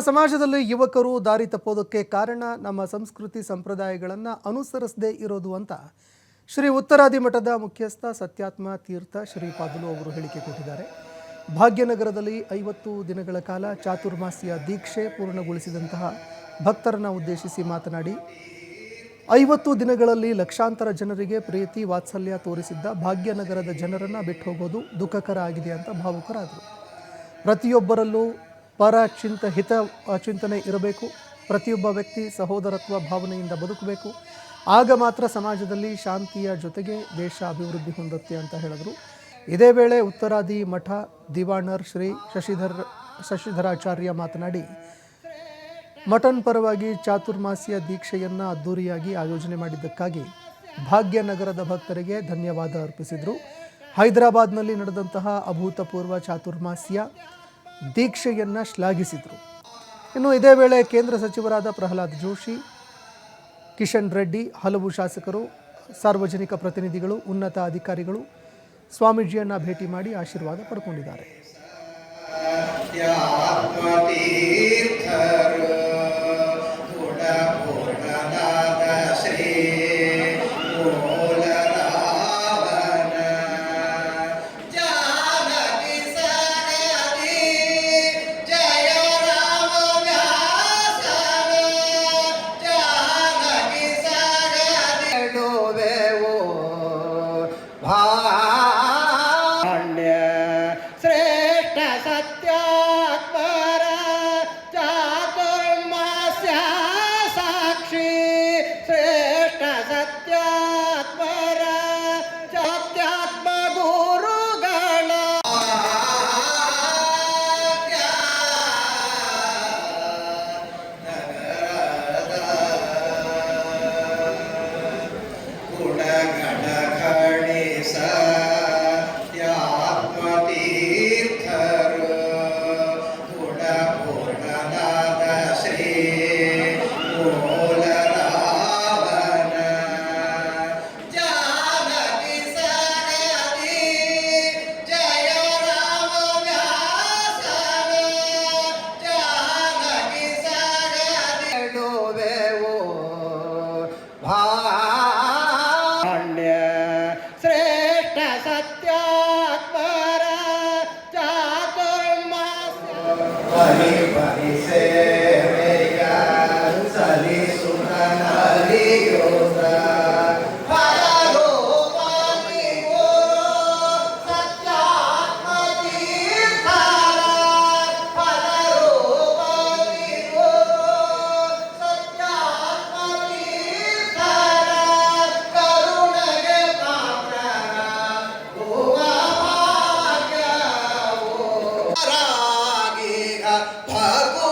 ಸಮಾಜದಲ್ಲಿ ಯುವಕರು ದಾರಿ ತಪ್ಪೋದಕ್ಕೆ ಕಾರಣ ನಮ್ಮ ಸಂಸ್ಕೃತಿ ಸಂಪ್ರದಾಯಗಳನ್ನು ಅನುಸರಿಸದೇ ಇರೋದು ಅಂತ ಶ್ರೀ ಉತ್ತರಾದಿ ಮಠದ ಮುಖ್ಯಸ್ಥ ಸತ್ಯಾತ್ಮ ತೀರ್ಥ ಶ್ರೀಪಾದಲು ಅವರು ಹೇಳಿಕೆ ಕೊಟ್ಟಿದ್ದಾರೆ. ಭಾಗ್ಯನಗರದಲ್ಲಿ 50 ದಿನಗಳ ಕಾಲ ಚಾತುರ್ಮಾಸ್ಯ ದೀಕ್ಷೆ ಪೂರ್ಣಗೊಳಿಸಿದಂತಹ ಭಕ್ತರನ್ನು ಉದ್ದೇಶಿಸಿ ಮಾತನಾಡಿ, 50 ದಿನಗಳಲ್ಲಿ ಲಕ್ಷಾಂತರ ಜನರಿಗೆ ಪ್ರೀತಿ ವಾತ್ಸಲ್ಯ ತೋರಿಸಿದ್ದ ಭಾಗ್ಯನಗರದ ಜನರನ್ನು ಬಿಟ್ಟು ಹೋಗೋದು ದುಃಖಕರ ಆಗಿದೆ ಅಂತ ಭಾವುಕರಾದರು. ಪ್ರತಿಯೊಬ್ಬರಲ್ಲೂ ಹಿತ ಚಿಂತನೆ ಇರಬೇಕು. ಪ್ರತಿಯೊಬ್ಬ ವ್ಯಕ್ತಿ ಸಹೋದರತ್ವ ಭಾವನೆಯಿಂದ ಬದುಕಬೇಕು. ಆಗ ಮಾತ್ರ ಸಮಾಜದಲ್ಲಿ ಶಾಂತಿಯ ಜೊತೆಗೆ ದೇಶ ಅಭಿವೃದ್ಧಿ ಹೊಂದುತ್ತೆ ಅಂತ ಹೇಳಿದರು. ಇದೇ ವೇಳೆ ಉತ್ತರಾದಿ ಮಠ ದಿವಾಣರ್ ಶ್ರೀ ಶಶಿಧರಾಚಾರ್ಯ ಮಾತನಾಡಿ, ಮಠನ್ ಪರವಾಗಿ ಚಾತುರ್ಮಾಸ್ಯ ದೀಕ್ಷೆಯನ್ನು ಅದ್ದೂರಿಯಾಗಿ ಆಯೋಜನೆ ಮಾಡಿದ್ದಕ್ಕಾಗಿ ಭಾಗ್ಯನಗರದ ಭಕ್ತರಿಗೆ ಧನ್ಯವಾದ ಅರ್ಪಿಸಿದರು. ಹೈದರಾಬಾದ್ನಲ್ಲಿ ನಡೆದಂತಹ ಅಭೂತಪೂರ್ವ ಚಾತುರ್ಮಾಸ್ಯ ದೀಕ್ಷೆಯನ್ನು ಶ್ಲಾಘಿಸಿದರು. ಇನ್ನು ಇದೇ ವೇಳೆ ಕೇಂದ್ರ ಸಚಿವರಾದ ಪ್ರಹ್ಲಾದ್ ಜೋಶಿ, ಕಿಶನ್ ರೆಡ್ಡಿ, ಹಲವು ಶಾಸಕರು, ಸಾರ್ವಜನಿಕ ಪ್ರತಿನಿಧಿಗಳು, ಉನ್ನತ ಅಧಿಕಾರಿಗಳು ಸ್ವಾಮೀಜಿಯನ್ನು ಭೇಟಿ ಮಾಡಿ ಆಶೀರ್ವಾದ ಪಡ್ಕೊಂಡಿದ್ದಾರೆ. ಶ್ರೇಷ್ಠ ಸತ್ಯಾತ್ಮರ ಚಾತುರ್ಮಾಸ್ಯ ಸಾಕ್ಷಿ, ಶ್ರೇಷ್ಠ ಸತ್ಯಾತ್ಮರ ಸತ್ಯಾತ್ಮ ಗುರುಗಳ ಗುಣಗಣ ಖಣಿಸ ಶ್ರೇಷ್ಠ ಸತ್ಯಾತ್ಮರ ಚಾತುರ್ಮಾಸ್ಯ ಸೇವೆಯ ಸಲಿಸುನಲಿಯೋದ ಭಗೋ